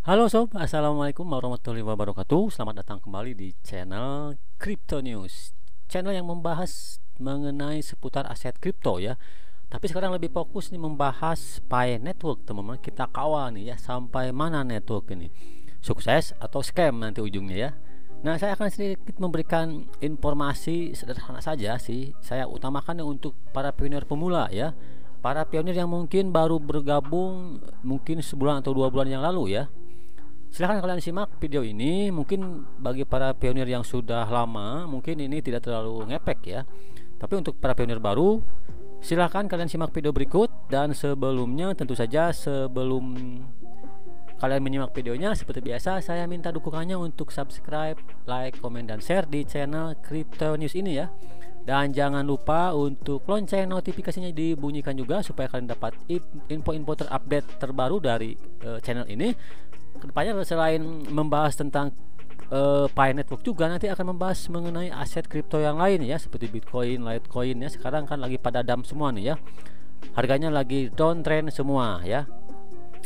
Halo sob, assalamualaikum warahmatullahi wabarakatuh. Selamat datang kembali di channel Crypto News, channel yang membahas mengenai seputar aset kripto ya. Tapi sekarang lebih fokus nih membahas Pi Network, teman-teman. Kita kawal nih ya, sampai mana network ini, sukses atau scam nanti ujungnya ya. Nah, saya akan sedikit memberikan informasi sederhana saja sih. Saya utamakan untuk para pionir pemula ya, para pionir yang mungkin baru bergabung mungkin sebulan atau 2 bulan yang lalu ya. Silahkan kalian simak video ini. Mungkin bagi para pionir yang sudah lama mungkin ini tidak terlalu ngepek ya, tapi untuk para pionir baru silahkan kalian simak video berikut. Dan sebelumnya tentu saja, sebelum kalian menyimak videonya, seperti biasa saya minta dukungannya untuk subscribe, like, komen, dan share di channel Crypto News ini ya. Dan jangan lupa untuk lonceng notifikasinya dibunyikan juga, supaya kalian dapat info-info terupdate terbaru dari channel ini. Kedepannya selain membahas tentang Pi Network, juga nanti akan membahas mengenai aset kripto yang lain ya, seperti Bitcoin, Litecoin ya. Sekarang kan lagi pada dump semua nih ya, harganya lagi downtrend semua ya.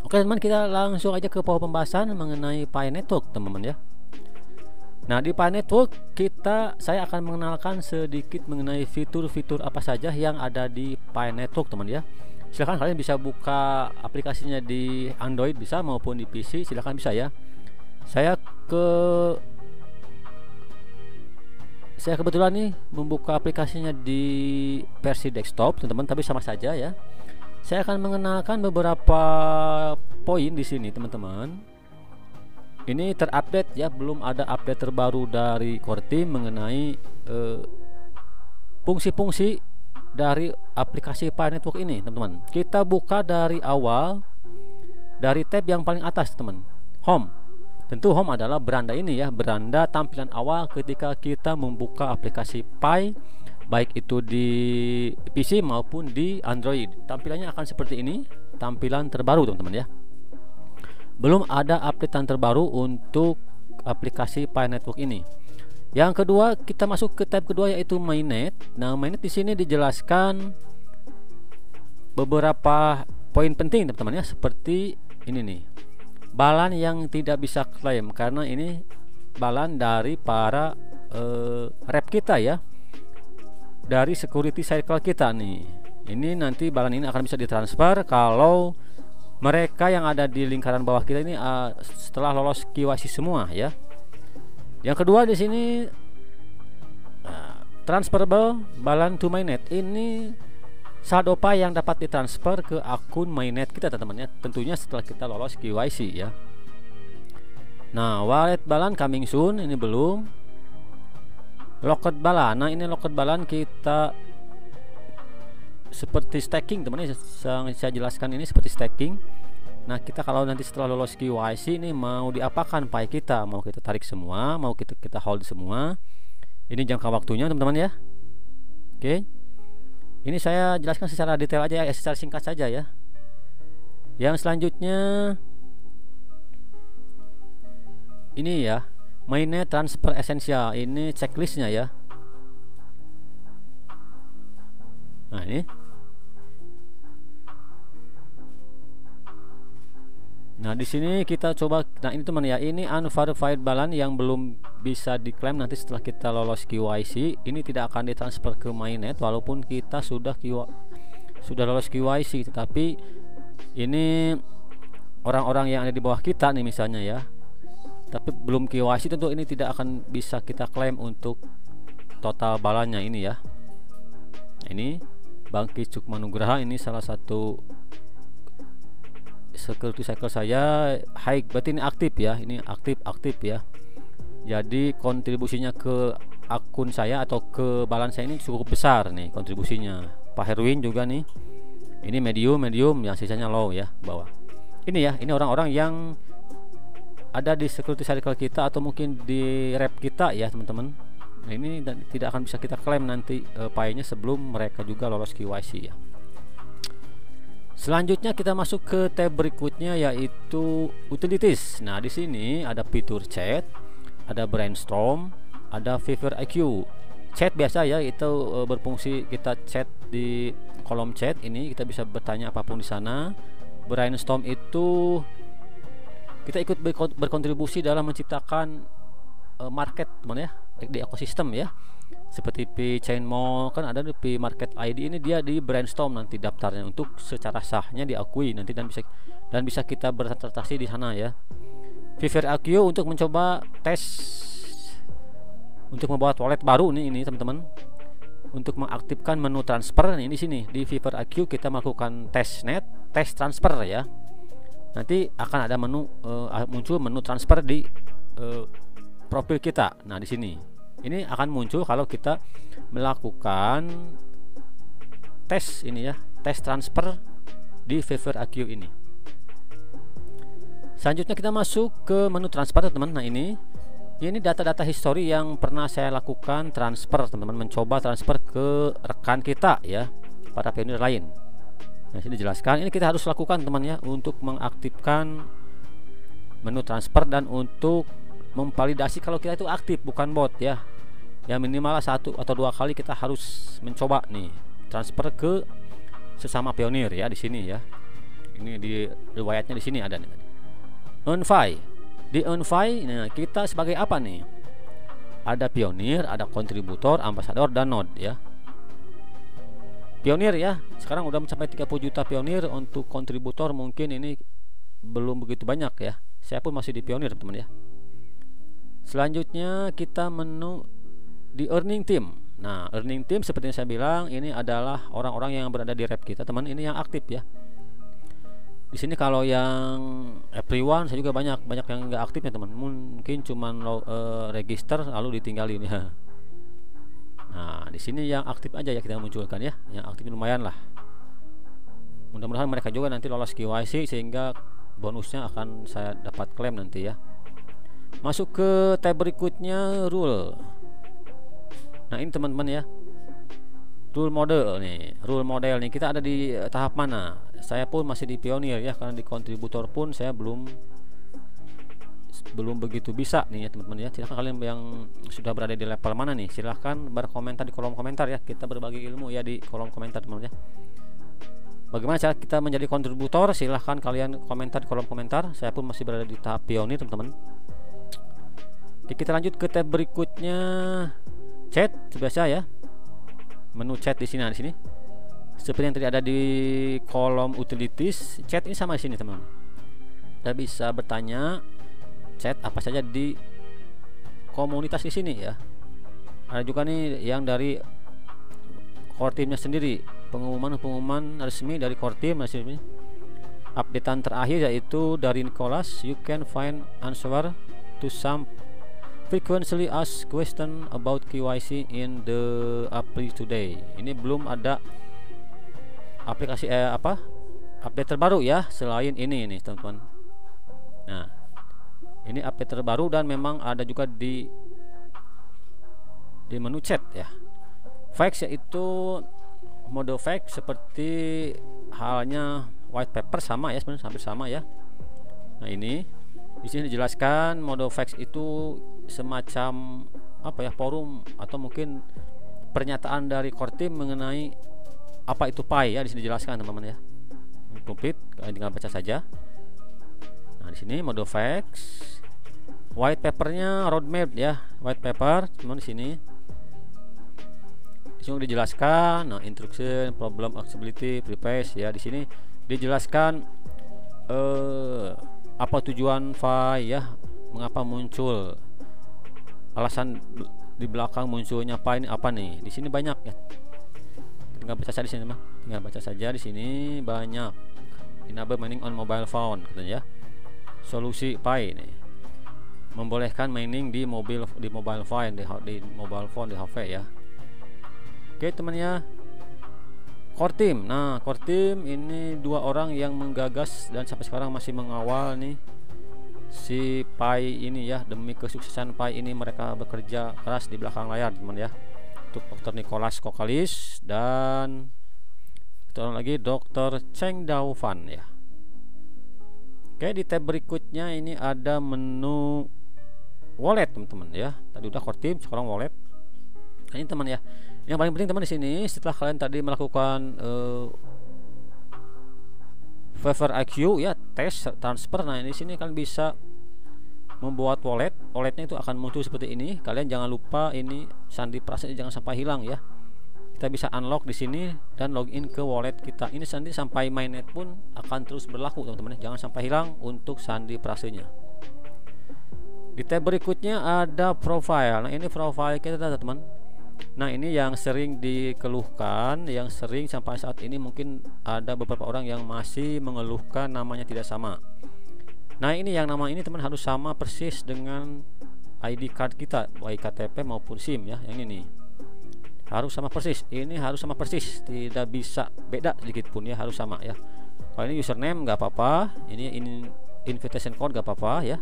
Oke teman, kita langsung aja ke pokok pembahasan mengenai Pi Network teman-teman ya. Nah, di Pi Network saya akan mengenalkan sedikit mengenai fitur-fitur apa saja yang ada di Pi Network teman ya. Silahkan kalian bisa buka aplikasinya di Android bisa, maupun di PC, silahkan bisa ya. Saya kebetulan nih membuka aplikasinya di versi desktop teman-teman, tapi sama saja ya. Saya akan mengenalkan beberapa poin di sini teman-teman. Ini terupdate ya, belum ada update terbaru dari core team mengenai fungsi-fungsi dari aplikasi Pi Network ini teman-teman. Kita buka dari awal, dari tab yang paling atas teman, Home. Tentu Home adalah beranda ini ya, beranda tampilan awal ketika kita membuka aplikasi Pi, baik itu di PC maupun di Android. Tampilannya akan seperti ini, tampilan terbaru teman-teman ya. Belum ada updatean terbaru untuk aplikasi Pi Network ini. Yang kedua, kita masuk ke tab kedua, yaitu mainnet. Nah, mainnet di sini dijelaskan beberapa poin penting teman-teman ya, seperti ini nih. Balan yang tidak bisa klaim, karena ini balan dari para rep kita ya, dari security cycle kita nih. Ini nanti balan ini akan bisa ditransfer kalau mereka yang ada di lingkaran bawah kita ini setelah lolos KYC semua ya. Yang kedua di sini transferable balan to mainnet. Ini saldo Pi yang dapat ditransfer ke akun mainnet kita teman-teman ya, tentunya setelah kita lolos KYC ya. Nah, wallet balan coming soon, ini belum. Locked balan, nah ini locked balan kita seperti staking teman-teman, saya jelaskan ini seperti staking. Nah, kita kalau nanti setelah lolos KYC ini mau diapakan Pi kita, mau kita tarik semua, mau kita hold semua. Ini jangka waktunya teman-teman ya. Oke, ini saya jelaskan secara detail aja ya, secara singkat saja ya. Yang selanjutnya ini ya, mainnet transfer esensial, ini checklistnya ya. Nah ini, nah di sini kita coba. Nah ini teman ya, ini unverified balance yang belum bisa diklaim nanti setelah kita lolos KYC. Ini tidak akan ditransfer ke mainnet walaupun kita sudah lolos KYC, tetapi ini orang-orang yang ada di bawah kita nih misalnya ya, tapi belum KYC, tentu ini tidak akan bisa kita klaim untuk total balannya ini ya. Ini Bangki Sukmanugraha, ini salah satu security cycle saya high, berarti ini aktif ya, ini aktif ya. Jadi kontribusinya ke akun saya atau ke balance saya ini cukup besar nih kontribusinya. Pak Herwin juga nih, ini medium, yang sisanya low ya, bawah. Ini ya, ini orang-orang yang ada di security cycle kita atau mungkin di rep kita ya teman-teman. Nah ini tidak akan bisa kita klaim nanti Pi-nya sebelum mereka juga lolos KYC ya. Selanjutnya kita masuk ke tab berikutnya, yaitu utilities. Nah, di sini ada fitur chat, ada brainstorm, ada Fiverr IQ. Chat biasa ya, itu berfungsi kita chat di kolom chat ini, kita bisa bertanya apapun di sana. Brainstorm itu kita ikut berkontribusi dalam menciptakan market teman ya, di ekosistem ya. Seperti P Chain Mall kan ada di P Market ID, ini dia di brainstorm nanti daftarnya untuk secara sahnya diakui nanti, dan bisa kita bertransaksi di sana ya. Fiverr IQ untuk mencoba tes untuk membuat wallet baru nih, ini teman-teman, untuk mengaktifkan menu transfer nih di sini di Fiverr IQ kita melakukan tes transfer ya. Nanti akan ada menu muncul menu transfer di profil kita. Nah, di sini ini akan muncul kalau kita melakukan tes ini ya, tes transfer di Fiverr IQ ini. Selanjutnya kita masuk ke menu transfer teman-teman. Nah, ini data-data history yang pernah saya lakukan transfer teman-teman, mencoba transfer ke rekan kita ya, para pionir lain. Nah, sini dijelaskan ini kita harus lakukan teman ya, untuk mengaktifkan menu transfer dan untuk memvalidasi kalau kita itu aktif bukan bot ya. Ya minimal 1 atau 2 kali kita harus mencoba nih transfer ke sesama pionir ya di sini ya. Ini di riwayatnya di sini ada nih. Unfi. Di Unfi, nah kita sebagai apa nih? Ada pionir, ada kontributor, ambasador, dan node ya. Pionir ya, sekarang udah mencapai 30 juta pionir. Untuk kontributor mungkin ini belum begitu banyak ya. Saya pun masih di pionir teman ya. Selanjutnya kita menu di earning team. Nah, earning team seperti yang saya bilang, ini adalah orang-orang yang berada di rep kita teman, ini yang aktif ya. Di sini kalau yang everyone saya juga banyak yang nggak aktifnya teman, mungkin cuman register lalu ditinggalin ya. Nah, di sini yang aktif aja ya kita munculkan ya, yang aktif lumayan lah. Mudah-mudahan mereka juga nanti lolos KYC sehingga bonusnya akan saya dapat klaim nanti ya. Masuk ke tab berikutnya, rule. Nah, ini teman-teman ya, rule model nih kita ada di tahap mana? Saya pun masih di pionir ya, karena di kontributor pun saya belum begitu bisa nih ya teman-teman ya. Silahkan kalian yang sudah berada di level mana nih, silahkan berkomentar di kolom komentar ya, kita berbagi ilmu ya di kolom komentar teman-teman ya. Bagaimana cara kita menjadi kontributor, silahkan kalian komentar di kolom komentar. Saya pun masih berada di tahap pionir teman-teman. Oke, kita lanjut ke tab berikutnya, chat biasa ya. Menu chat di sini, seperti yang tadi ada di kolom utilities. Chat ini sama di sini teman-teman. Kita bisa bertanya chat apa saja di komunitas di sini ya. Ada juga nih yang dari core teamnya sendiri, pengumuman resmi dari core team sini. Updatean terakhir yaitu dari Nicholas, you can find answer to some frequently asked question about KYC in the April today. Ini belum ada aplikasi update terbaru ya selain ini nih teman-teman. Nah, ini update terbaru dan memang ada juga di menu chat ya. Facts yaitu mode fact seperti halnya white paper, sama ya sebenarnya, hampir sama ya. Nah, ini di sini dijelaskan mode facts itu semacam apa ya, forum atau mungkin pernyataan dari core team mengenai apa itu Pi ya. Di sini dijelaskan teman-teman ya. Komplit, kalian tinggal baca saja. Nah, di sini mode facts, white papernya roadmap ya, white paper teman di sini. Di sini dijelaskan, nah instruction, problem accessibility, preface ya. Di sini dijelaskan apa tujuan Pi ya, mengapa muncul, alasan di belakang munculnya Pi ini apa nih. Di sini banyak ya. Tinggal baca saja di sini, tinggal baca saja di sini banyak. Enable mining on mobile phone katanya ya. Solusi Pi ini membolehkan mining di mobile phone, di mobile phone, di HP ya. Oke temannya, core team. Nah, core team ini 2 orang yang menggagas dan sampai sekarang masih mengawal nih si Pi ini ya. Demi kesuksesan Pi ini mereka bekerja keras di belakang layar teman ya. Untuk Dr. Nicholas Kokalis dan satu orang lagi Dr. Cheng Daofan ya. Oke, di tab berikutnya ini ada menu wallet teman-teman ya. Tadi udah core team, sekarang wallet. Nah, ini teman ya, yang paling penting teman di sini, setelah kalian tadi melakukan Favor IQ ya, tes transfer. Nah di sini kalian bisa membuat walletnya itu akan muncul seperti ini. Kalian jangan lupa ini sandi prasasti jangan sampai hilang ya. Kita bisa unlock di sini dan login ke wallet kita. Ini sandi sampai mainnet pun akan terus berlaku teman-teman. Jangan sampai hilang untuk sandi prasenya. Di tab berikutnya ada profile. Nah ini profile kita teman-teman. Nah ini yang sering dikeluhkan, yang sering sampai saat ini mungkin ada beberapa orang yang masih mengeluhkan namanya tidak sama. Nah ini yang nama ini teman harus sama persis dengan ID card kita, baik KTP maupun SIM ya. Yang ini nih harus sama persis. Ini harus sama persis, tidak bisa beda sedikit pun ya, harus sama ya. Kalau ini username nggak apa-apa, ini invitation code nggak apa-apa ya.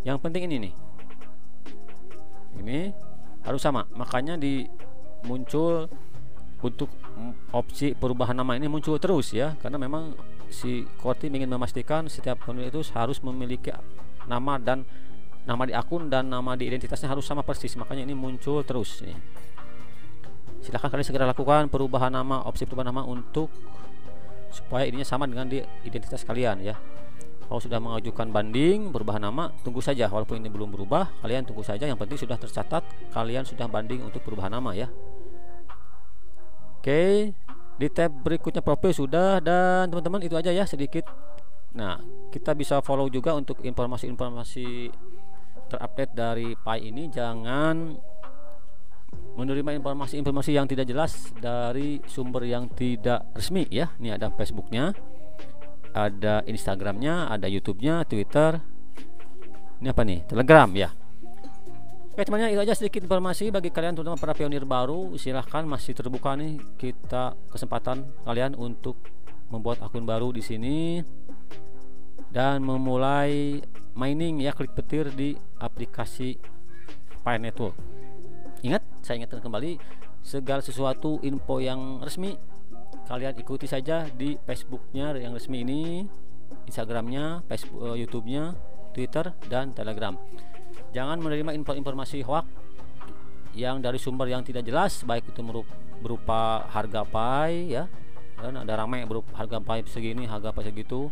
Yang penting ini nih, ini harus sama. Makanya muncul untuk opsi perubahan nama ini muncul terus ya, karena memang si core team ingin memastikan setiap pengguna itu harus memiliki nama dan nama di akun dan nama di identitasnya harus sama persis. Makanya ini muncul terus nih. Silahkan kalian segera lakukan perubahan nama, opsi perubahan nama untuk supaya ininya sama dengan di identitas kalian ya. Kalau sudah mengajukan banding perubahan nama, tunggu saja. Walaupun ini belum berubah, kalian tunggu saja. Yang penting sudah tercatat kalian sudah banding untuk perubahan nama ya. Oke, di tab berikutnya profil sudah. Dan teman-teman itu aja ya sedikit. Nah kita bisa follow juga untuk informasi-informasi terupdate dari Pi ini. Jangan menerima informasi-informasi yang tidak jelas dari sumber yang tidak resmi ya. Ini ada Facebooknya, ada Instagramnya, ada YouTube-nya, Twitter. Ini apa nih? Telegram ya. Oke temannya, itu aja sedikit informasi bagi kalian terutama para pionir baru. Silahkan masih terbuka nih kita kesempatan kalian untuk membuat akun baru di sini dan memulai mining ya, klik petir di aplikasi Pi Network. Ingat, saya ingatkan kembali segala sesuatu info yang resmi kalian ikuti saja di Facebooknya yang resmi ini, Instagramnya, Facebook, YouTube-nya, Twitter dan Telegram. Jangan menerima informasi hoax yang dari sumber yang tidak jelas, baik itu berupa harga Pi ya, dan ada ramai berupa harga Pi segini, harga Pi segitu.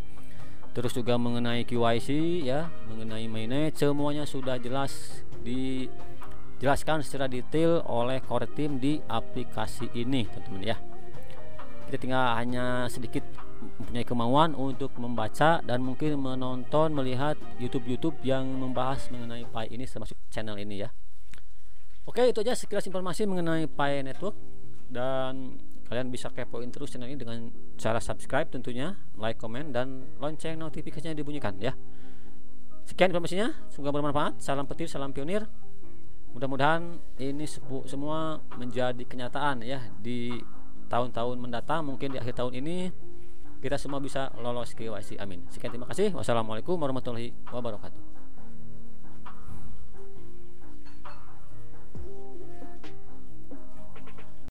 Terus juga mengenai KYC ya, mengenai mainnet, semuanya sudah jelas dijelaskan secara detail oleh core team di aplikasi ini teman-teman ya. Kita tinggal hanya sedikit mempunyai kemauan untuk membaca dan mungkin menonton, melihat YouTube yang membahas mengenai Pi ini termasuk channel ini ya. Oke, itu aja sekilas informasi mengenai Pi Network, dan kalian bisa kepoin terus channel ini dengan cara subscribe tentunya, like, komen, dan lonceng notifikasinya dibunyikan ya. Sekian informasinya, semoga bermanfaat. Salam petir, salam pionir. Mudah-mudahan ini semua menjadi kenyataan ya di tahun-tahun mendatang. Mungkin di akhir tahun ini kita semua bisa lolos KYC. Amin. Sekian, terima kasih. Wassalamualaikum warahmatullahi wabarakatuh.